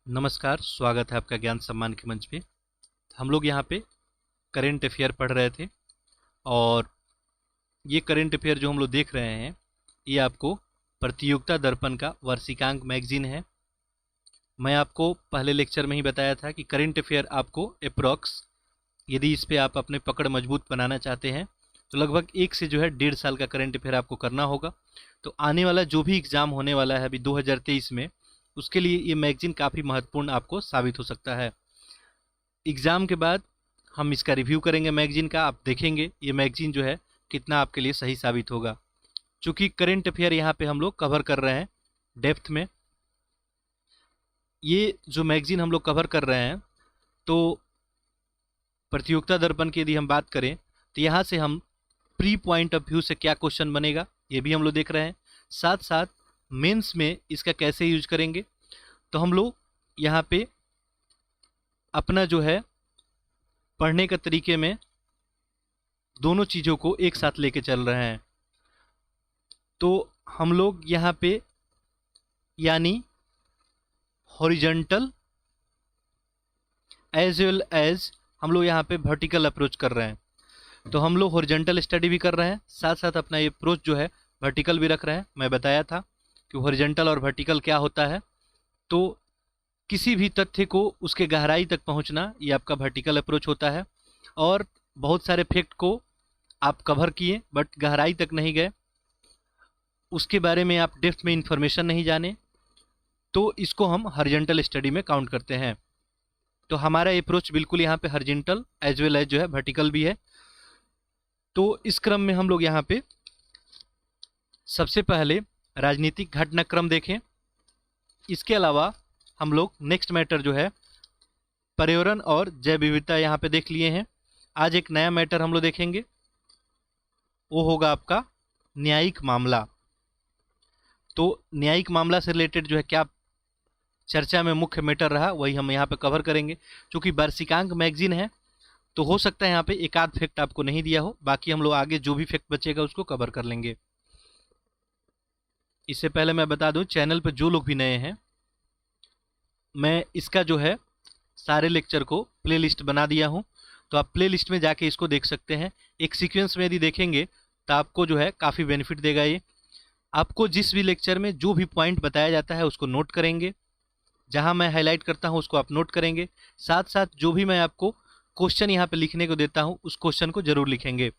नमस्कार, स्वागत है आपका ज्ञान सम्मान के मंच पे। हम लोग यहाँ पे करेंट अफेयर पढ़ रहे थे और ये करेंट अफेयर जो हम लोग देख रहे हैं ये आपको प्रतियोगिता दर्पण का वार्षिकांक मैगजीन है। मैं आपको पहले लेक्चर में ही बताया था कि करेंट अफेयर आपको अप्रॉक्स, यदि इस पे आप अपने पकड़ मजबूत बनाना चाहते हैं तो लगभग 1 से 1.5 साल का करेंट अफेयर आपको करना होगा। तो आने वाला जो भी एग्ज़ाम होने वाला है अभी 2023 में, उसके लिए ये मैगजीन काफ़ी महत्वपूर्ण आपको साबित हो सकता है। एग्ज़ाम के बाद हम इसका रिव्यू करेंगे मैगजीन का, आप देखेंगे ये मैगजीन जो है कितना आपके लिए सही साबित होगा। चूँकि करेंट अफेयर यहाँ पे हम लोग कवर कर रहे हैं डेप्थ में, ये जो मैगजीन हम लोग कवर कर रहे हैं, तो प्रतियोगिता दर्पण की यदि हम बात करें तो यहाँ से हम प्री पॉइंट ऑफ व्यू से क्या क्वेश्चन बनेगा ये भी हम लोग देख रहे हैं। साथ साथ मेंस में इसका कैसे यूज करेंगे, तो हम लोग यहाँ पे अपना जो है पढ़ने का तरीके में दोनों चीज़ों को एक साथ लेके चल रहे हैं। तो हम लोग यहाँ पे यानी हॉरिजॉन्टल एज वेल एज हम लोग यहाँ पे वर्टिकल अप्रोच कर रहे हैं। तो हम लोग हॉरिजॉन्टल स्टडी भी कर रहे हैं, साथ साथ अपना ये अप्रोच जो है वर्टिकल भी रख रहे हैं। मैं बताया था कि हॉरिजॉन्टल और वर्टिकल क्या होता है। तो किसी भी तथ्य को उसके गहराई तक पहुंचना ये आपका वर्टिकल अप्रोच होता है। और बहुत सारे फैक्ट को आप कवर किए बट गहराई तक नहीं गए, उसके बारे में आप डेप्थ में इंफॉर्मेशन नहीं जाने, तो इसको हम हॉरिजॉन्टल स्टडी में काउंट करते हैं। तो हमारा अप्रोच बिल्कुल यहाँ पे हॉरिजॉन्टल एज वेल एज जो है वर्टिकल भी है। तो इस क्रम में हम लोग यहाँ पे सबसे पहले राजनीतिक घटनाक्रम देखें। इसके अलावा हम लोग नेक्स्ट मैटर जो है पर्यावरण और जैव विविधता यहाँ पे देख लिए हैं। आज एक नया मैटर हम लोग देखेंगे, वो होगा आपका न्यायिक मामला। तो न्यायिक मामला से रिलेटेड जो है क्या चर्चा में मुख्य मैटर रहा वही हम यहाँ पे कवर करेंगे। क्योंकि वार्षिकांक मैगजीन है तो हो सकता है यहाँ पे एक आध फैक्ट आपको नहीं दिया हो, बाकी हम लोग आगे जो भी फैक्ट बचेगा उसको कवर कर लेंगे। इससे पहले मैं बता दूं, चैनल पर जो लोग भी नए हैं, मैं इसका जो है सारे लेक्चर को प्लेलिस्ट बना दिया हूं, तो आप प्लेलिस्ट में जाके इसको देख सकते हैं। एक सीक्वेंस में यदि देखेंगे तो आपको जो है काफ़ी बेनिफिट देगा। ये आपको जिस भी लेक्चर में जो भी पॉइंट बताया जाता है उसको नोट करेंगे, जहां मैं हाईलाइट करता हूं उसको आप नोट करेंगे। साथ साथ जो भी मैं आपको क्वेश्चन यहाँ पे लिखने को देता हूं उस क्वेश्चन को जरूर लिखेंगे।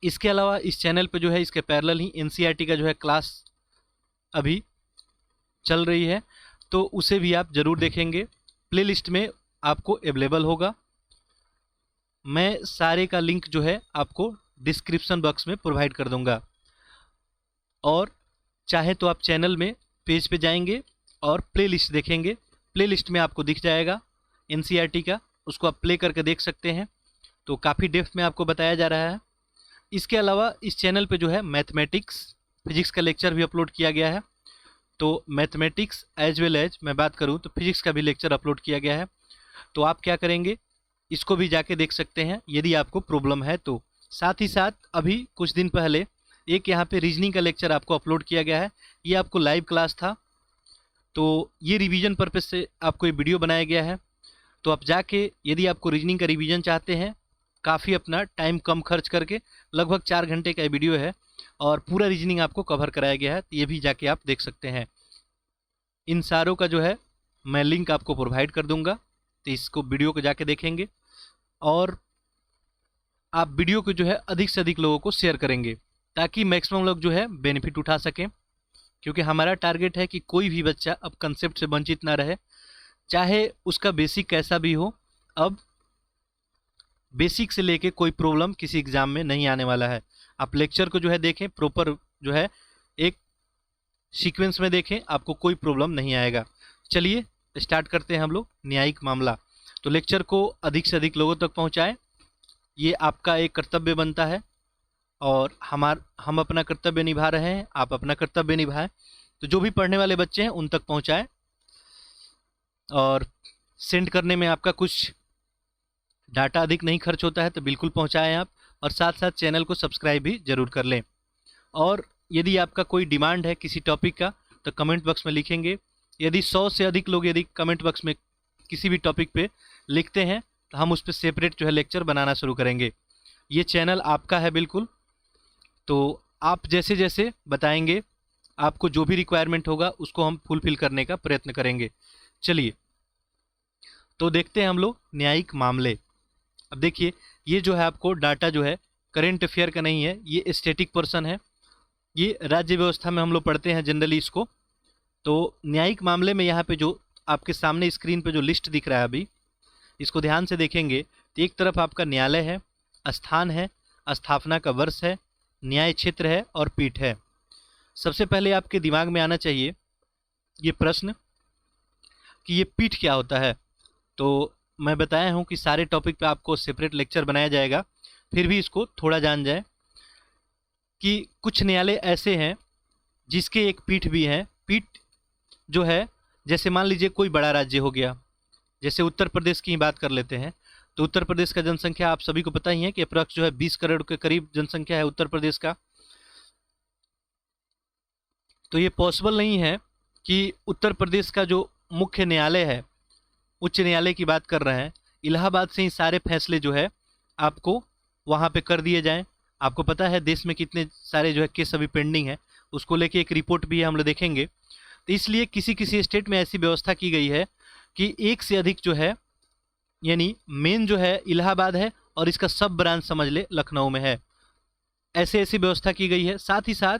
इसके अलावा इस चैनल पे जो है इसके पैरेलल ही एनसीईआरटी का जो है क्लास अभी चल रही है, तो उसे भी आप ज़रूर देखेंगे। प्लेलिस्ट में आपको अवेलेबल होगा। मैं सारे का लिंक जो है आपको डिस्क्रिप्शन बॉक्स में प्रोवाइड कर दूंगा। और चाहे तो आप चैनल में पेज पे जाएंगे और प्लेलिस्ट देखेंगे, प्लेलिस्ट में आपको दिख जाएगा एनसीईआरटी का, उसको आप प्ले करके देख सकते हैं। तो काफ़ी डेप्थ में आपको बताया जा रहा है। इसके अलावा इस चैनल पे जो है मैथमेटिक्स फिजिक्स का लेक्चर भी अपलोड किया गया है। तो मैथमेटिक्स एज वेल एज मैं बात करूं तो फिजिक्स का भी लेक्चर अपलोड किया गया है। तो आप क्या करेंगे, इसको भी जाके देख सकते हैं यदि आपको प्रॉब्लम है तो। साथ ही साथ अभी कुछ दिन पहले एक यहाँ पे रीजनिंग का लेक्चर आपको अपलोड किया गया है। ये आपको लाइव क्लास था, तो ये रिवीजन पर्पज़ से आपको ये वीडियो बनाया गया है। तो आप जाके यदि आपको रीजनिंग का रिवीजन चाहते हैं, काफ़ी अपना टाइम कम खर्च करके, लगभग 4 घंटे का ये वीडियो है और पूरा रीजनिंग आपको कवर कराया गया है, तो ये भी जाके आप देख सकते हैं। इन सारों का जो है मैं लिंक आपको प्रोवाइड कर दूंगा, तो इसको वीडियो को जाके देखेंगे और आप वीडियो को जो है अधिक से अधिक लोगों को शेयर करेंगे ताकि मैक्सिमम लोग जो है बेनिफिट उठा सकें। क्योंकि हमारा टारगेट है कि कोई भी बच्चा अब कंसेप्ट से वंचित ना रहे, चाहे उसका बेसिक कैसा भी हो। अब बेसिक से लेके कोई प्रॉब्लम किसी एग्ज़ाम में नहीं आने वाला है। आप लेक्चर को जो है देखें, प्रॉपर जो है एक सीक्वेंस में देखें, आपको कोई प्रॉब्लम नहीं आएगा। चलिए स्टार्ट करते हैं हम लोग न्यायिक मामला। तो लेक्चर को अधिक से अधिक लोगों तक पहुंचाएं, ये आपका एक कर्तव्य बनता है और हम अपना कर्तव्य निभा रहे हैं, आप अपना कर्तव्य निभाएं। तो जो भी पढ़ने वाले बच्चे हैं उन तक पहुंचाएं और सेंड करने में आपका कुछ डाटा अधिक नहीं खर्च होता है, तो बिल्कुल पहुंचाएं आप। और साथ साथ चैनल को सब्सक्राइब भी ज़रूर कर लें। और यदि आपका कोई डिमांड है किसी टॉपिक का तो कमेंट बॉक्स में लिखेंगे, यदि 100 से अधिक लोग यदि कमेंट बॉक्स में किसी भी टॉपिक पे लिखते हैं तो हम उस पर सेपरेट जो है लेक्चर बनाना शुरू करेंगे। ये चैनल आपका है बिल्कुल, तो आप जैसे जैसे बताएंगे आपको जो भी रिक्वायरमेंट होगा उसको हम फुलफिल करने का प्रयत्न करेंगे। चलिए तो देखते हैं हम लोग न्यायिक मामले। अब देखिए ये जो है आपको डाटा जो है करेंट अफेयर का नहीं है, ये स्टैटिक पर्सन है, ये राज्य व्यवस्था में हम लोग पढ़ते हैं जनरली इसको। तो न्यायिक मामले में यहाँ पे जो आपके सामने स्क्रीन पे जो लिस्ट दिख रहा है अभी, इसको ध्यान से देखेंगे तो एक तरफ आपका न्यायालय है, स्थान है, स्थापना का वर्ष है, न्याय क्षेत्र है और पीठ है। सबसे पहले आपके दिमाग में आना चाहिए ये प्रश्न कि ये पीठ क्या होता है। तो मैं बताया हूँ कि सारे टॉपिक पे आपको सेपरेट लेक्चर बनाया जाएगा, फिर भी इसको थोड़ा जान जाए कि कुछ न्यायालय ऐसे हैं जिसके एक पीठ भी है। पीठ जो है जैसे मान लीजिए कोई बड़ा राज्य हो गया, जैसे उत्तर प्रदेश की ही बात कर लेते हैं, तो उत्तर प्रदेश का जनसंख्या आप सभी को पता ही है कि अप्रॉक्स जो है 20 करोड़ के करीब जनसंख्या है उत्तर प्रदेश का। तो ये पॉसिबल नहीं है कि उत्तर प्रदेश का जो मुख्य न्यायालय है, उच्च न्यायालय की बात कर रहे हैं, इलाहाबाद से ही सारे फैसले जो है आपको वहाँ पे कर दिए जाएं। आपको पता है देश में कितने सारे जो है केस अभी पेंडिंग है, उसको लेके एक रिपोर्ट भी है, हम लोग देखेंगे। तो इसलिए किसी किसी स्टेट में ऐसी व्यवस्था की गई है कि एक से अधिक जो है, यानी मेन जो है इलाहाबाद है और इसका सब ब्रांच समझ ले लखनऊ में है, ऐसे ऐसी व्यवस्था की गई है। साथ ही साथ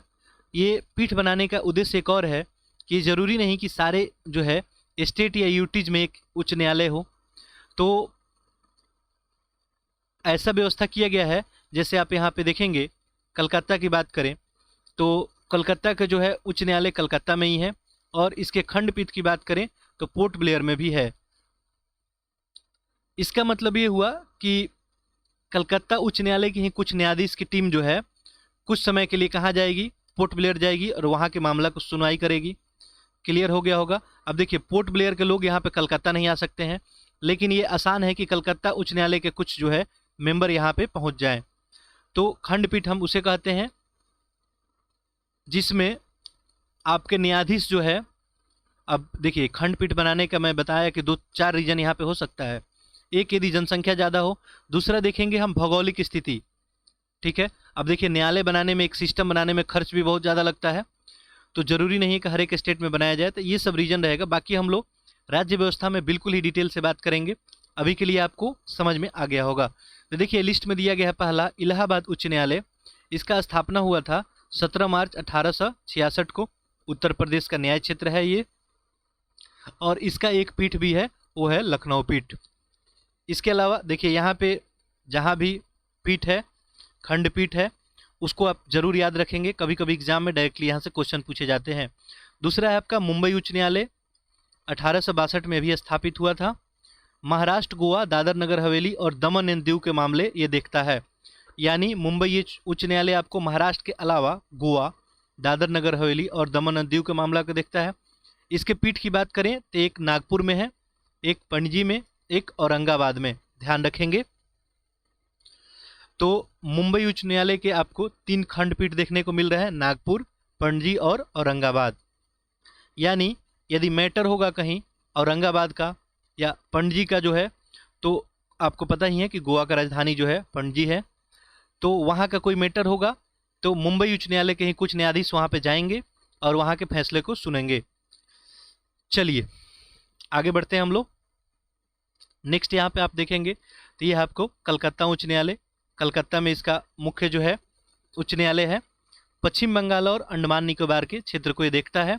ये पीठ बनाने का उद्देश्य एक और है कि ज़रूरी नहीं कि सारे जो है स्टेट या यूटीज में एक उच्च न्यायालय हो, तो ऐसा व्यवस्था किया गया है। जैसे आप यहाँ पे देखेंगे कलकत्ता की बात करें तो कलकत्ता का जो है उच्च न्यायालय कलकत्ता में ही है, और इसके खंडपीठ की बात करें तो पोर्ट ब्लेयर में भी है। इसका मतलब ये हुआ कि कलकत्ता उच्च न्यायालय की ही कुछ न्यायाधीश की टीम जो है कुछ समय के लिए कहाँ जाएगी, पोर्ट ब्लेयर जाएगी और वहाँ के मामला को सुनवाई करेगी। क्लियर हो गया होगा। अब देखिए पोर्ट ब्लेयर के लोग यहाँ पे कलकत्ता नहीं आ सकते हैं, लेकिन ये आसान है कि कलकत्ता उच्च न्यायालय के कुछ जो है मेंबर यहाँ पे पहुँच जाएं। तो खंडपीठ हम उसे कहते हैं जिसमें आपके न्यायाधीश जो है, अब देखिए खंडपीठ बनाने का मैं बताया कि 2-4 रीजन यहाँ पे हो सकता है। एक यदि जनसंख्या ज़्यादा हो, दूसरा देखेंगे हम भौगोलिक स्थिति, ठीक है। अब देखिए न्यायालय बनाने में, एक सिस्टम बनाने में खर्च भी बहुत ज़्यादा लगता है, तो ज़रूरी नहीं है कि हर एक स्टेट में बनाया जाए, तो ये सब रीजन रहेगा। बाकी हम लोग राज्य व्यवस्था में बिल्कुल ही डिटेल से बात करेंगे, अभी के लिए आपको समझ में आ गया होगा। तो देखिए लिस्ट में दिया गया है पहला इलाहाबाद उच्च न्यायालय। इसका स्थापना हुआ था 17 मार्च 1866 को। उत्तर प्रदेश का न्याय क्षेत्र है ये, और इसका एक पीठ भी है, वो है लखनऊ पीठ। इसके अलावा देखिए यहाँ पे जहाँ भी पीठ है, खंडपीठ है, उसको आप जरूर याद रखेंगे, कभी कभी एग्जाम में डायरेक्टली यहाँ से क्वेश्चन पूछे जाते हैं। दूसरा है आपका मुंबई उच्च न्यायालय, 1862 में भी स्थापित हुआ था। महाराष्ट्र, गोवा, दादर नगर हवेली और दमन एंड दीव के मामले ये देखता है, यानी मुंबई उच्च न्यायालय आपको महाराष्ट्र के अलावा गोवा, दादर नगर हवेली और दमन एंड दीव के मामला को देखता है। इसके पीठ की बात करें तो एक नागपुर में है, एक पणजी में, एक औरंगाबाद में, ध्यान रखेंगे। तो मुंबई उच्च न्यायालय के आपको 3 खंडपीठ देखने को मिल रहा है, नागपुर, पणजी और औरंगाबाद। यानी यदि मैटर होगा कहीं औरंगाबाद का या पणजी का जो है, तो आपको पता ही है कि गोवा का राजधानी जो है पणजी है, तो वहाँ का कोई मैटर होगा तो मुंबई उच्च न्यायालय के ही कुछ न्यायाधीश वहाँ पे जाएंगे और वहाँ के फैसले को सुनेंगे। चलिए आगे बढ़ते हैं हम लोग। नेक्स्ट यहाँ पे आप देखेंगे तो ये आपको कलकत्ता उच्च न्यायालय, कलकत्ता में इसका मुख्य जो है उच्च न्यायालय है। पश्चिम बंगाल और अंडमान निकोबार के क्षेत्र को ये देखता है।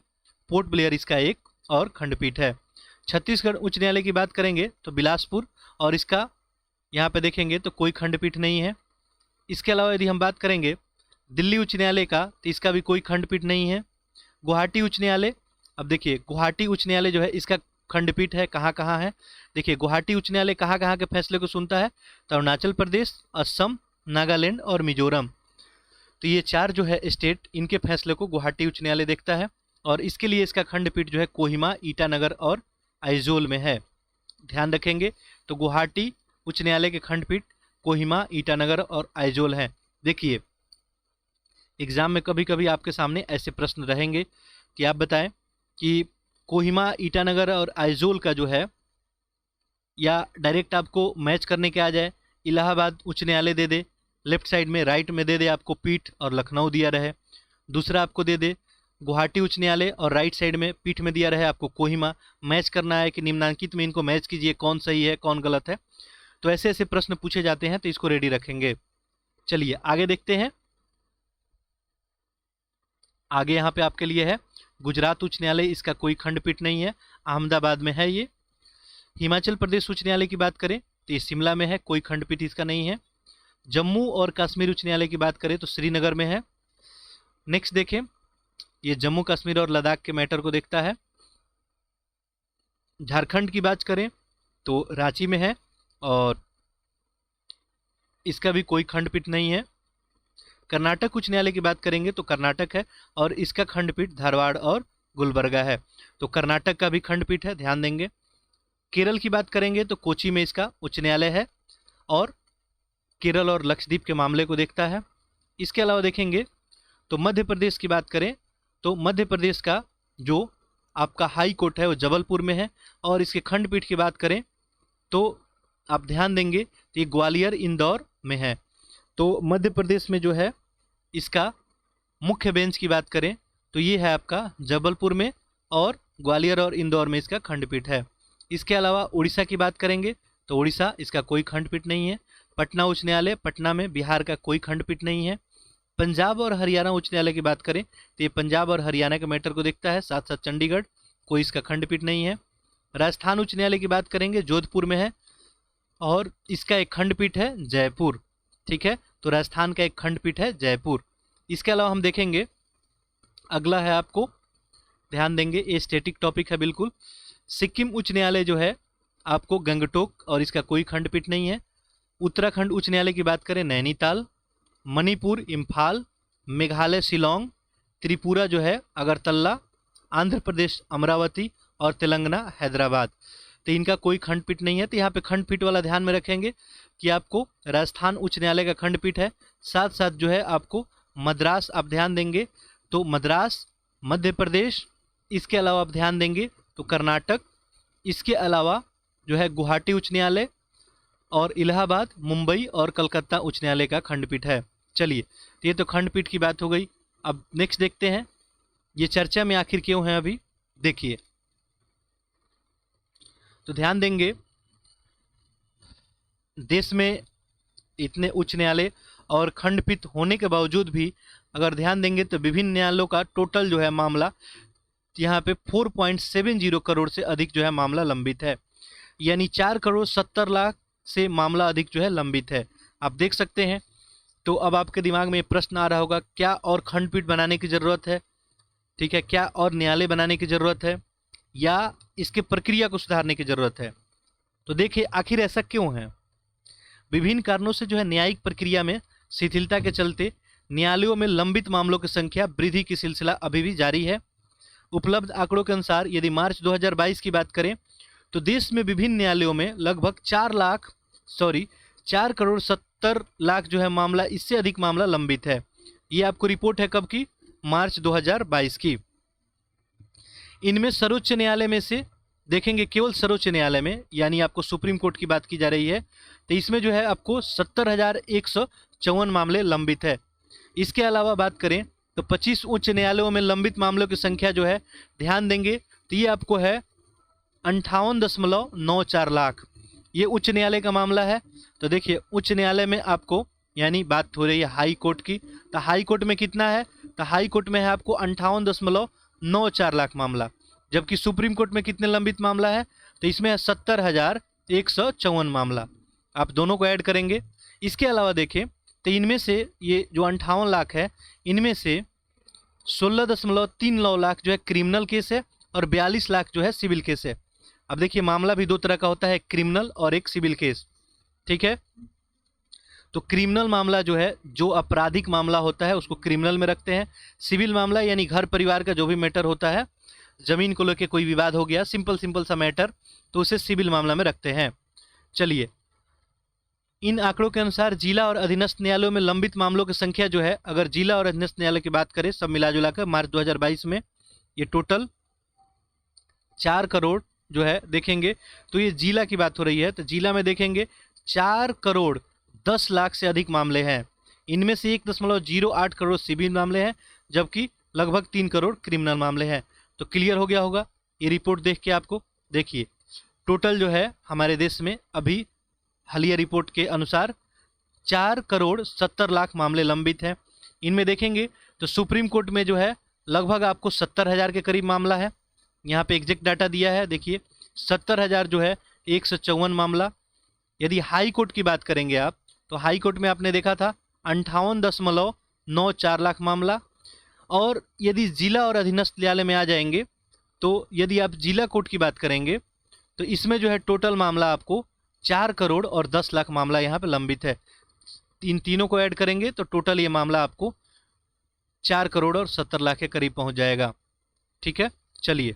पोर्ट ब्लेयर इसका एक और खंडपीठ है। छत्तीसगढ़ उच्च न्यायालय की बात करेंगे तो बिलासपुर, और इसका यहाँ पे देखेंगे तो कोई खंडपीठ नहीं है। इसके अलावा यदि हम बात करेंगे दिल्ली उच्च न्यायालय का, तो इसका भी कोई खंडपीठ नहीं है। गुवाहाटी उच्च न्यायालय, अब देखिए गुवाहाटी उच्च न्यायालय जो है इसका खंडपीठ है, कहाँ कहाँ है। देखिए गुवाहाटी उच्च न्यायालय कहाँ कहाँ के फैसले को सुनता है, तो अरुणाचल प्रदेश, असम, नागालैंड और मिजोरम। तो ये 4 जो है स्टेट, इनके फैसले को गुवाहाटी उच्च न्यायालय देखता है, और इसके लिए इसका खंडपीठ जो है कोहिमा, ईटानगर और आइजोल में है, ध्यान रखेंगे। तो गुवाहाटी उच्च न्यायालय के खंडपीठ कोहिमा, ईटानगर और आइजोल हैं। देखिए एग्जाम में कभी कभी आपके सामने ऐसे प्रश्न रहेंगे कि आप बताएं कि कोहिमा, ईटानगर और आइजोल का जो है, या डायरेक्ट आपको मैच करने के आ जाए, इलाहाबाद उच्च न्यायालय दे दे, लेफ्ट साइड में राइट में दे दे आपको पीठ और लखनऊ दिया रहे। दूसरा आपको दे दे गुवाहाटी उच्च न्यायालय और राइट साइड में पीठ में दिया रहे आपको कोहिमा। मैच करना है कि निम्नांकित में इनको मैच कीजिए, कौन सही है कौन गलत है। तो ऐसे ऐसे प्रश्न पूछे जाते हैं, तो इसको रेडी रखेंगे। चलिए आगे देखते हैं। आगे यहाँ पे आपके लिए है गुजरात उच्च न्यायालय, इसका कोई खंडपीठ नहीं है, अहमदाबाद में है ये। हिमाचल प्रदेश उच्च न्यायालय की बात करें तो ये शिमला में है, कोई खंडपीठ इसका नहीं है। जम्मू और कश्मीर उच्च न्यायालय की बात करें तो श्रीनगर में है। नेक्स्ट देखें, ये जम्मू कश्मीर और लद्दाख के मैटर को देखता है। झारखंड की बात करें तो रांची में है और इसका भी कोई खंडपीठ नहीं है। कर्नाटक उच्च न्यायालय की बात करेंगे तो कर्नाटक है और इसका खंडपीठ धारवाड़ और गुलबर्गा है, तो कर्नाटक का भी खंडपीठ है, ध्यान देंगे। केरल की बात करेंगे तो कोची में इसका उच्च न्यायालय है और केरल और लक्षद्वीप के मामले को देखता है। इसके अलावा देखेंगे तो मध्य प्रदेश की बात करें तो मध्य प्रदेश का जो आपका हाई कोर्ट है वो जबलपुर में है और इसके खंडपीठ की बात करें तो आप ध्यान देंगे तो ये ग्वालियर इंदौर में है। तो मध्य प्रदेश में जो है इसका मुख्य बेंच की बात करें तो ये है आपका जबलपुर में और ग्वालियर और इंदौर में इसका खंडपीठ है। इसके अलावा उड़ीसा की बात करेंगे तो उड़ीसा, इसका कोई खंडपीठ नहीं है। पटना उच्च न्यायालय, पटना में, बिहार का कोई खंडपीठ नहीं है। पंजाब और हरियाणा उच्च न्यायालय की बात करें तो ये पंजाब और हरियाणा के मैटर को देखता है, साथ साथ चंडीगढ़, कोई इसका खंडपीठ नहीं है। राजस्थान उच्च न्यायालय की बात करेंगे, जोधपुर में है और इसका एक खंडपीठ है जयपुर, ठीक है, तो राजस्थान का एक खंडपीठ है जयपुर। इसके अलावा हम देखेंगे अगला है, आपको ध्यान देंगे, ये स्टैटिक टॉपिक है बिल्कुल। सिक्किम उच्च न्यायालय जो है आपको गंगटोक और इसका कोई खंडपीठ नहीं है। उत्तराखंड उच्च न्यायालय की बात करें नैनीताल, मणिपुर इम्फाल, मेघालय शिलोंग, त्रिपुरा जो है अगरतला, आंध्र प्रदेश अमरावती और तेलंगाना हैदराबाद, तो इनका कोई खंडपीठ नहीं है। तो यहाँ पे खंडपीठ वाला ध्यान में रखेंगे कि आपको राजस्थान उच्च न्यायालय का खंडपीठ है, साथ साथ जो है आपको मद्रास, आप ध्यान देंगे तो मद्रास मध्य प्रदेश, इसके अलावा आप ध्यान देंगे तो कर्नाटक, इसके अलावा जो है गुवाहाटी उच्च न्यायालय और इलाहाबाद, मुंबई और कलकत्ता उच्च न्यायालय का खंडपीठ है। चलिए, तो ये तो खंडपीठ की बात हो गई। अब नेक्स्ट देखते हैं ये चर्चा में आखिर क्यों है। अभी देखिए तो ध्यान देंगे, देश में इतने उच्च न्यायालय और खंडपीठ होने के बावजूद भी अगर ध्यान देंगे तो विभिन्न न्यायालयों का टोटल जो है मामला यहाँ पे 4.70 करोड़ से अधिक जो है मामला लंबित है, यानी 4,70,00,000 से मामला अधिक जो है लंबित है। आप देख सकते हैं। तो अब आपके दिमाग में प्रश्न आ रहा होगा, क्या और खंडपीठ बनाने की ज़रूरत है, ठीक है, क्या और न्यायालय बनाने की ज़रूरत है या इसके प्रक्रिया को सुधारने की ज़रूरत है। तो देखिए आखिर ऐसा क्यों है। विभिन्न कारणों से जो है न्यायिक प्रक्रिया में शिथिलता के चलते न्यायालयों में लंबित मामलों की संख्या वृद्धि की सिलसिला अभी भी जारी है। उपलब्ध आंकड़ों के अनुसार यदि मार्च 2022 की बात करें तो देश में विभिन्न न्यायालयों में लगभग 4,70,00,000 जो है मामला, इससे अधिक मामला लंबित है। ये आपको रिपोर्ट है कब की, मार्च 2022 की। इनमें सर्वोच्च न्यायालय में से देखेंगे, केवल सर्वोच्च न्यायालय में, यानी आपको सुप्रीम कोर्ट की बात की जा रही है, तो इसमें जो है आपको 70,154 मामले लंबित है। इसके अलावा बात करें तो 25 उच्च न्यायालयों में लंबित मामलों की संख्या जो है ध्यान देंगे तो ये आपको है 58.94 लाख, ये उच्च न्यायालय का मामला है। तो देखिए उच्च न्यायालय में आपको, यानी बात हो रही है हाई कोर्ट की, तो हाई कोर्ट में कितना है, तो हाई कोर्ट में है आपको 58.94 लाख मामला, जबकि सुप्रीम कोर्ट में कितने लंबित मामला है, तो इसमें है 70,154 मामला। आप दोनों को ऐड करेंगे। इसके अलावा देखें तो इनमें से ये जो 58 लाख है, इनमें से 16.39 लाख जो है क्रिमिनल केस है और 42 लाख जो है सिविल केस है। अब देखिए मामला भी दो तरह का होता है, क्रिमिनल और एक सिविल केस, ठीक है। तो क्रिमिनल मामला जो है, जो आपराधिक मामला होता है उसको क्रिमिनल में रखते हैं। सिविल मामला यानी घर परिवार का जो भी मैटर होता है, जमीन को लेकर कोई विवाद हो गया, सिंपल सा मैटर, तो उसे सिविल मामला में रखते हैं। चलिए, इन आंकड़ों के अनुसार जिला और अधीनस्थ न्यायालयों में लंबित मामलों की संख्या जो है, अगर जिला और अधीनस्थ न्यायालय की बात करें सब मिला जुला कर मार्च 2022 में ये टोटल 4 करोड़ जो है देखेंगे तो ये जिला की बात हो रही है, तो जिला में देखेंगे 4 करोड़ 10 लाख से अधिक मामले हैं। इनमें से 1.08 करोड़ सिविल मामले हैं, जबकि लगभग 3 करोड़ क्रिमिनल मामले हैं। तो क्लियर हो गया होगा ये रिपोर्ट देख के आपको। देखिए टोटल जो है हमारे देश में अभी हालिया रिपोर्ट के अनुसार 4 करोड़ 70 लाख मामले लंबित हैं। इनमें देखेंगे तो सुप्रीम कोर्ट में जो है लगभग आपको 70,000 के करीब मामला है। यहाँ पे एग्जैक्ट डाटा दिया है, देखिए 70,000 जो है 154 मामला। यदि हाई कोर्ट की बात करेंगे आप, तो हाई कोर्ट में आपने देखा था 58.94 लाख मामला। और यदि जिला और अधीनस्थ न्यायालय में आ जाएंगे, तो यदि आप जिला कोर्ट की बात करेंगे तो इसमें जो है टोटल मामला आपको 4 करोड़ और 10 लाख मामला यहाँ पे लंबित है। इन तीनों को ऐड करेंगे तो टोटल ये मामला आपको 4 करोड़ और 70 लाख के करीब पहुँच जाएगा। ठीक है, चलिए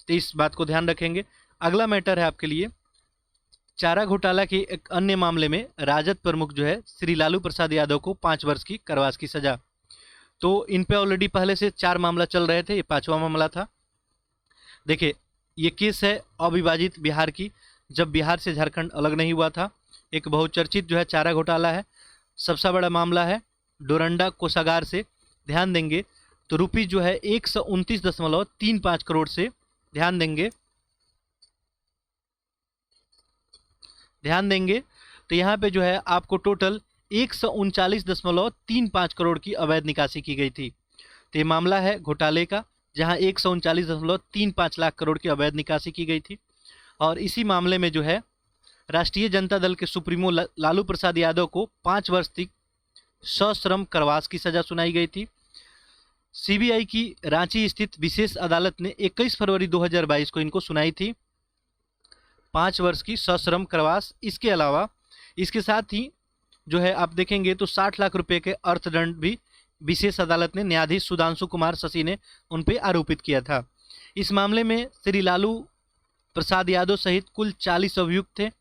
तो इस बात को ध्यान रखेंगे। अगला मैटर है आपके लिए चारा घोटाला के एक अन्य मामले में राजद प्रमुख जो है श्री लालू प्रसाद यादव को 5 वर्ष की कारावास की सजा। तो इन पे ऑलरेडी पहले से 4 मामला चल रहे थे, ये 5वां मामला था। देखिए ये केस है अविभाजित बिहार की, जब बिहार से झारखंड अलग नहीं हुआ था। एक बहुचर्चित जो है चारा घोटाला है, सबसे बड़ा मामला है डोरंडा कोषागार से। ध्यान देंगे तो रुपीज जो है 129.35 करोड़ से, ध्यान देंगे तो यहाँ पे जो है आपको टोटल 139.35 करोड़ की अवैध निकासी की गई थी। तो ये मामला है घोटाले का, जहाँ 139.35 लाख करोड़ की अवैध निकासी की गई थी। और इसी मामले में जो है राष्ट्रीय जनता दल के सुप्रीमो लालू प्रसाद यादव को 5 वर्ष तक सश्रम कारावास की सजा सुनाई गई थी। सीबीआई की रांची स्थित विशेष अदालत ने 21 फरवरी 2022 को इनको सुनाई थी 5 वर्ष की सश्रम कारावास। इसके अलावा इसके साथ ही जो है आप देखेंगे तो 60 लाख रुपए के अर्थदंड भी विशेष अदालत ने न्यायाधीश सुधांशु कुमार शशि ने उन पर आरोपित किया था। इस मामले में श्री लालू प्रसाद यादव सहित कुल 40 अभियुक्त थे।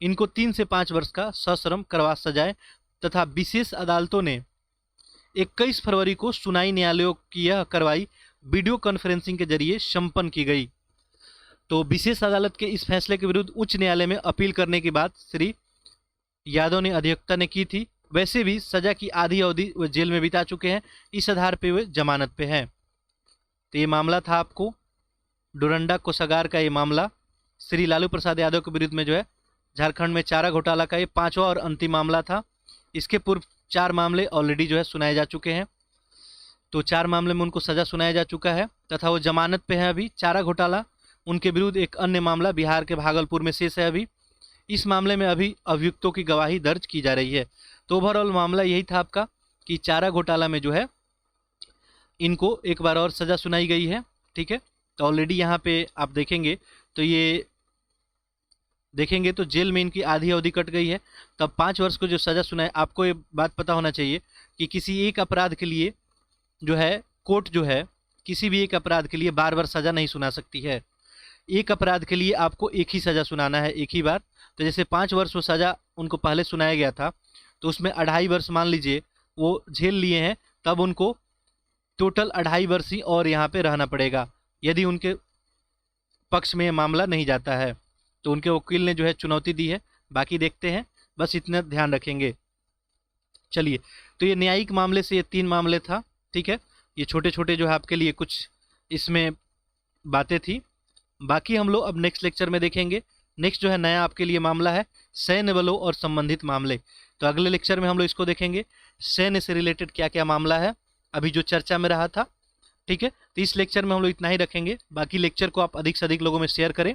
इनको 3 से 5 वर्ष का सश्रम कारावास सजाए तथा विशेष अदालतों ने 21 फरवरी को सुनाई न्यायालयों की यह कार्रवाई वीडियो कॉन्फ्रेंसिंग के जरिए संपन्न की गई। तो विशेष अदालत के इस फैसले के विरुद्ध उच्च न्यायालय में अपील करने की बात श्री यादव ने अधिवक्ता ने की थी। वैसे भी सजा की आधी अवधि वे जेल में बिता चुके हैं, इस आधार पे वे जमानत पे हैं। तो ये मामला था आपको डोरंडा कोषागार का, ये मामला श्री लालू प्रसाद यादव के विरुद्ध में जो है झारखंड में चारा घोटाला का ये 5वां और अंतिम मामला था। इसके पूर्व 4 मामले ऑलरेडी जो है सुनाए जा चुके हैं। तो 4 मामले में उनको सजा सुनाया जा चुका है तथा वो जमानत पे है अभी। चारा घोटाला उनके विरुद्ध एक अन्य मामला बिहार के भागलपुर में शेष है अभी। इस मामले में अभी अभियुक्तों की गवाही दर्ज की जा रही है। तो ओवरऑल मामला यही था आपका कि चारा घोटाला में जो है इनको एक बार और सज़ा सुनाई गई है। ठीक है, तो ऑलरेडी यहाँ पे आप देखेंगे तो ये देखेंगे तो जेल में इनकी आधी अवधि कट गई है। तब 5 वर्ष को जो सज़ा सुनाए, आपको ये बात पता होना चाहिए कि किसी एक अपराध के लिए जो है कोर्ट जो है किसी भी एक अपराध के लिए बार बार सज़ा नहीं सुना सकती है। एक अपराध के लिए आपको एक ही सज़ा सुनाना है, एक ही बार। तो जैसे 5 वर्ष वो सज़ा उनको पहले सुनाया गया था, तो उसमें 2.5 वर्ष मान लीजिए वो झेल लिए हैं, तब उनको टोटल 2.5 वर्ष ही और यहाँ पे रहना पड़ेगा यदि उनके पक्ष में ये मामला नहीं जाता है। तो उनके वकील ने जो है चुनौती दी है, बाकी देखते हैं, बस इतना ध्यान रखेंगे। चलिए, तो ये न्यायिक मामले से ये 3 मामले था। ठीक है, ये छोटे छोटे जो है आपके लिए कुछ इसमें बातें थी। बाकी हम लोग अब नेक्स्ट लेक्चर में देखेंगे। नेक्स्ट जो है नया आपके लिए मामला है सैन्य बलों और संबंधित मामले। तो अगले लेक्चर में हम लोग इसको देखेंगे, सैन्य से रिलेटेड क्या क्या मामला है अभी जो चर्चा में रहा था। ठीक है, तो इस लेक्चर में हम लोग इतना ही रखेंगे। बाकी लेक्चर को आप अधिक से अधिक लोगों में शेयर करें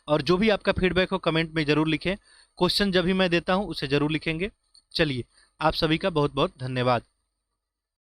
और जो भी आपका फीडबैक हो कमेंट में ज़रूर लिखें। क्वेश्चन जब भी मैं देता हूँ उसे ज़रूर लिखेंगे। चलिए, आप सभी का बहुत बहुत धन्यवाद।